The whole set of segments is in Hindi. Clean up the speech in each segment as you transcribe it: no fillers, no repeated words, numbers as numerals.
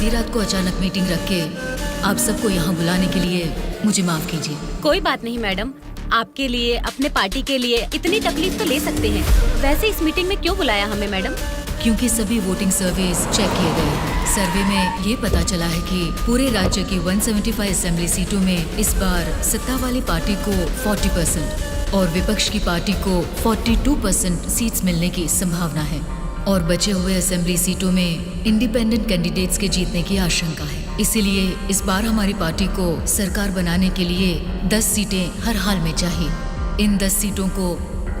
आधी रात को अचानक मीटिंग रख के आप सबको यहाँ बुलाने के लिए मुझे माफ कीजिए। कोई बात नहीं मैडम, आपके लिए, अपने पार्टी के लिए इतनी तकलीफ तो ले सकते हैं। वैसे इस मीटिंग में क्यों बुलाया हमें मैडम? क्योंकि सभी वोटिंग सर्वेस चेक किए गए हैं। सर्वे में ये पता चला है कि पूरे राज्य की 175 असेंबली सीटों में इस बार सत्ता वाली पार्टी को 40% और विपक्ष की पार्टी को 42% सीट्स मिलने की संभावना है और बचे हुए असेंबली सीटों में इंडिपेंडेंट कैंडिडेट्स के जीतने की आशंका है। इसीलिए इस बार हमारी पार्टी को सरकार बनाने के लिए 10 सीटें हर हाल में चाहिए। इन 10 सीटों को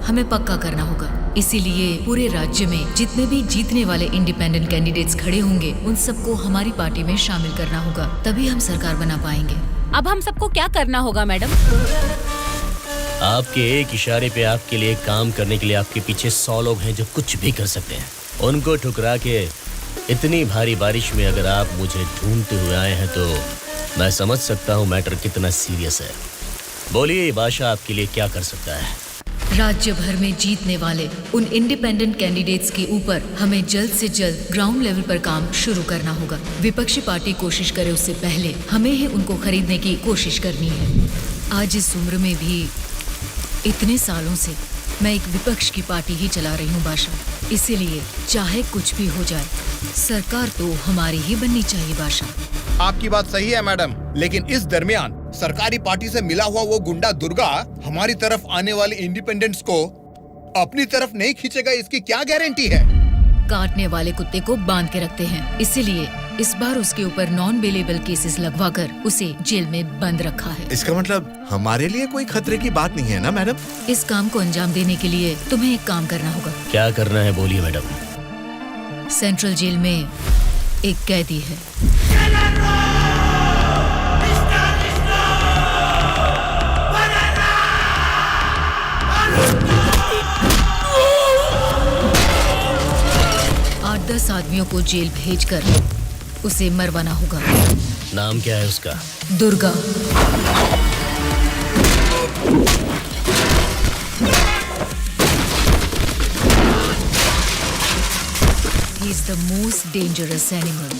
हमें पक्का करना होगा। इसीलिए पूरे राज्य में जितने भी जीतने वाले इंडिपेंडेंट कैंडिडेट्स खड़े होंगे उन सबको हमारी पार्टी में शामिल करना होगा, तभी हम सरकार बना पाएंगे। अब हम सबको क्या करना होगा मैडम? आपके एक इशारे पे आपके लिए काम करने के लिए आपके पीछे 100 लोग हैं जो कुछ भी कर सकते हैं। उनको ठुकरा के इतनी भारी बारिश में अगर आप मुझे ढूंढते हुए आए हैं तो मैं समझ सकता हूँ मैटर कितना सीरियस है। बोलिए ये बादशाह आपके लिए क्या कर सकता है? राज्य भर में जीतने वाले उन इंडिपेंडेंट कैंडिडेट्स के ऊपर हमें जल्द से जल्द ग्राउंड लेवल पर काम शुरू करना होगा। विपक्षी पार्टी कोशिश करे उससे पहले हमें ही उनको खरीदने की कोशिश करनी है। आज इस उम्र में भी इतने सालों से मैं एक विपक्ष की पार्टी ही चला रही हूँ बादशाह। इसीलिए चाहे कुछ भी हो जाए सरकार तो हमारी ही बननी चाहिए बादशाह। आपकी बात सही है मैडम, लेकिन इस दरमियान सरकारी पार्टी से मिला हुआ वो गुंडा दुर्गा हमारी तरफ आने वाले इंडिपेंडेंट्स को अपनी तरफ नहीं खींचेगा, इसकी क्या गारंटी है? काटने वाले कुत्ते को बांध के रखते हैं, इसीलिए इस बार उसके ऊपर नॉन बेलेबल केसेस लगवाकर उसे जेल में बंद रखा है। इसका मतलब हमारे लिए कोई खतरे की बात नहीं है ना मैडम? इस काम को अंजाम देने के लिए तुम्हें एक काम करना होगा। क्या करना है बोलिए मैडम। सेंट्रल जेल में एक कैदी है। आठ 10 आदमियों को जेल भेजकर उसे मरवाना होगा। नाम क्या है उसका? Durga. He is the most dangerous animal.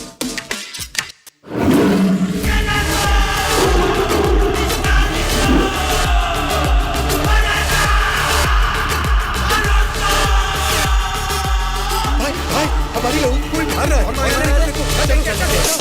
भाई हमारी लोगों को कोई मार रहा है। चलो।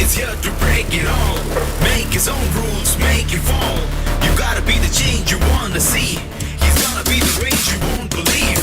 is here to break it all. Make his own rules, make it fall. You gotta be the change you wanna see. He's gonna be the rage you won't believe.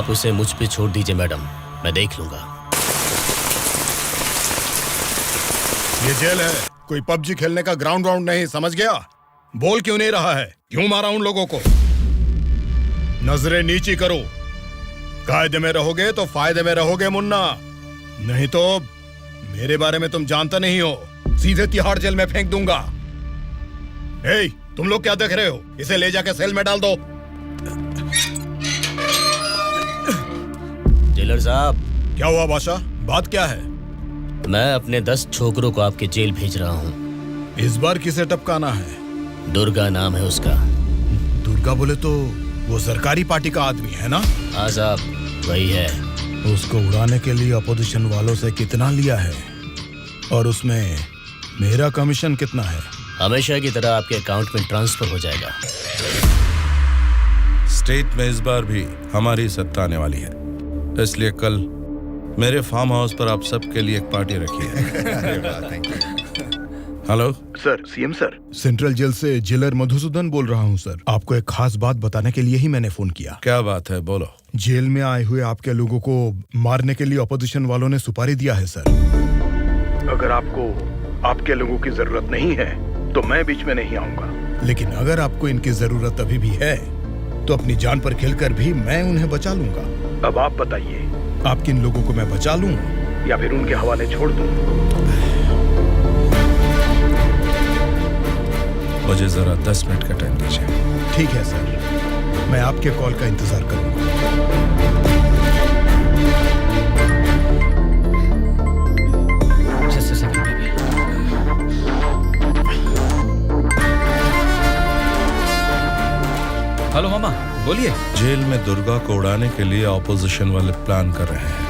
आप उसे मुझ पे छोड़ दीजिए मैडम, मैं देख लूंगा। ये जेल है, कोई पबजी खेलने का ग्राउंड नहीं, समझ गया? बोल क्यों नहीं रहा है? क्यों मारा उन लोगों को? नजरें नीची करो। कायदे में रहोगे तो फायदे में रहोगे मुन्ना, नहीं तो मेरे बारे में तुम जानता नहीं हो, सीधे तिहाड़ जेल में फेंक दूंगा। ए, तुम लोग क्या देख रहे हो? इसे ले जाके सेल में डाल दो। जेलर साहब। क्या हुआ बादशाह, बात क्या है? मैं अपने 10 छोकरों को आपके जेल भेज रहा हूँ। इस बार किसे टपकाना है? दुर्गा नाम है उसका। दुर्गा बोले तो वो सरकारी पार्टी का आदमी है ना? हाँ साहब, वही है। उसको उड़ाने के लिए अपोजिशन वालों से कितना लिया है और उसमें मेरा कमीशन कितना है? हमेशा की तरह आपके अकाउंट में ट्रांसफर हो जाएगा। स्टेट में इस बार भी हमारी सत्ता आने वाली है, इसलिए कल मेरे फार्म हाउस पर आप सबके लिए एक पार्टी रखी है। Hello sir, CM sir. Central jail से जेलर मधुसूदन बोल रहा हूँ सर। आपको एक खास बात बताने के लिए ही मैंने फोन किया। क्या बात है, बोलो। जेल में आए हुए आपके लोगों को मारने के लिए अपोजिशन वालों ने सुपारी दिया है सर। अगर आपको आपके लोगों की जरूरत नहीं है तो मैं बीच में नहीं आऊंगा, लेकिन अगर आपको इनकी जरूरत अभी भी है तो अपनी जान पर खेलकर भी मैं उन्हें बचा लूंगा। अब आप बताइए, आप किन लोगों को मैं बचा लूं या फिर उनके हवाले छोड़ दूं? मुझे जरा 10 मिनट का टाइम दीजिए। ठीक है सर, मैं आपके कॉल का इंतजार करूंगा। Just a second, baby. Hello मामा, बोलिए। जेल में दुर्गा को उड़ाने के लिए ऑपोजिशन वाले प्लान कर रहे हैं।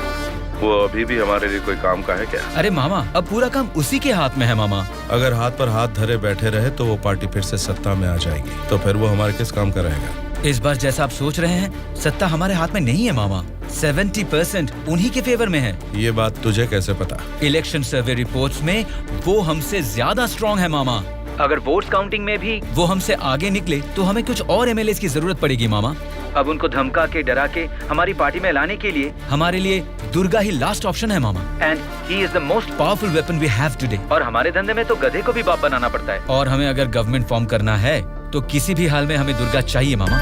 वो अभी भी हमारे लिए कोई काम का है क्या? अरे मामा, अब पूरा काम उसी के हाथ में है मामा। अगर हाथ पर हाथ धरे बैठे रहे तो वो पार्टी फिर से सत्ता में आ जाएगी, तो फिर वो हमारे किस काम का रहेगा? इस बार जैसा आप सोच रहे हैं, सत्ता हमारे हाथ में नहीं है मामा। 70% उन्हीं के फेवर में है। ये बात तुझे कैसे पता? इलेक्शन सर्वे रिपोर्ट्स में वो हमसे ज्यादा स्ट्रॉन्ग है मामा। अगर वोट्स काउंटिंग में भी वो हमसे आगे निकले तो हमें कुछ और एमएलएस की जरूरत पड़ेगी मामा। अब उनको धमका के, डरा के हमारी पार्टी में लाने के लिए हमारे लिए दुर्गा ही लास्ट ऑप्शन है मामा। And he is the most powerful weapon we have today. और हमारे धंधे में तो गधे को भी बाप बनाना पड़ता है। और हमें अगर गवर्नमेंट फॉर्म करना है तो किसी भी हाल में हमें दुर्गा चाहिए मामा।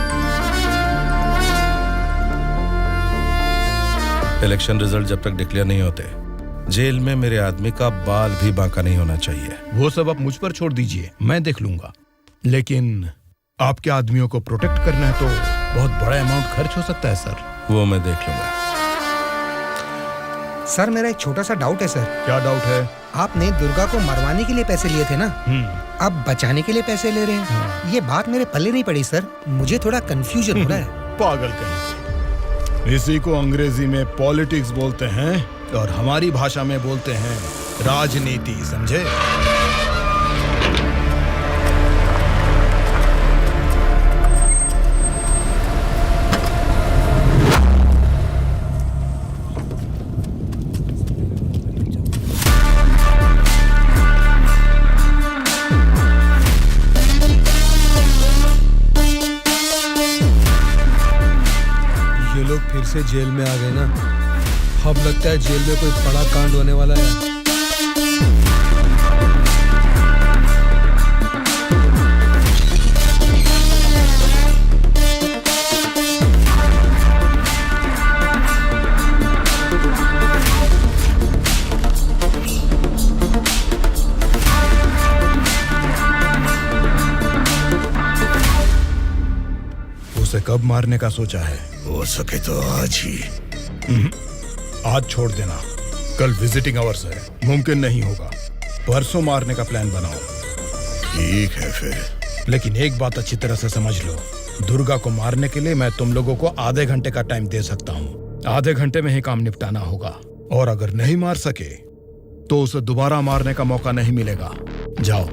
इलेक्शन रिजल्ट जब तक डिक्लेयर नहीं होते, जेल में मेरे आदमी का बाल भी बांका नहीं होना चाहिए। वो सब आप मुझ पर छोड़ दीजिए, मैं देख लूंगा। लेकिन आपके आदमियों को प्रोटेक्ट करना है तो बहुत बड़ा अमाउंट खर्च हो सकता है सर। वो मैं देख लूंगा। सर, मेरा एक छोटा सा डाउट है सर। क्या डाउट है? आपने दुर्गा को मरवाने के लिए पैसे लिए थे ना, अब बचाने के लिए पैसे ले रहे हैं। ये बात मेरे पल्ले नहीं पड़ी सर, मुझे थोड़ा कंफ्यूजन हो रहा है। पागल कहीं। इसी को अंग्रेजी में पॉलिटिक्स बोलते हैं और हमारी भाषा में बोलते हैं राजनीति, समझे? ये लोग फिर से जेल में आ गए ना। अब लगता है जेल में कोई बड़ा कांड होने वाला है। उसे कब मारने का सोचा है? हो सके तो आज ही। आज छोड़ देना, कल विजिटिंग आवर्स है, मुमकिन नहीं होगा। परसों मारने का प्लान बनाओ। ठीक है फिर, लेकिन एक बात अच्छी तरह से समझ लो, दुर्गा को मारने के लिए मैं तुम लोगों को आधे घंटे का टाइम दे सकता हूँ। आधे घंटे में ही काम निपटाना होगा, और अगर नहीं मार सके तो उसे दोबारा मारने का मौका नहीं मिलेगा। जाओ।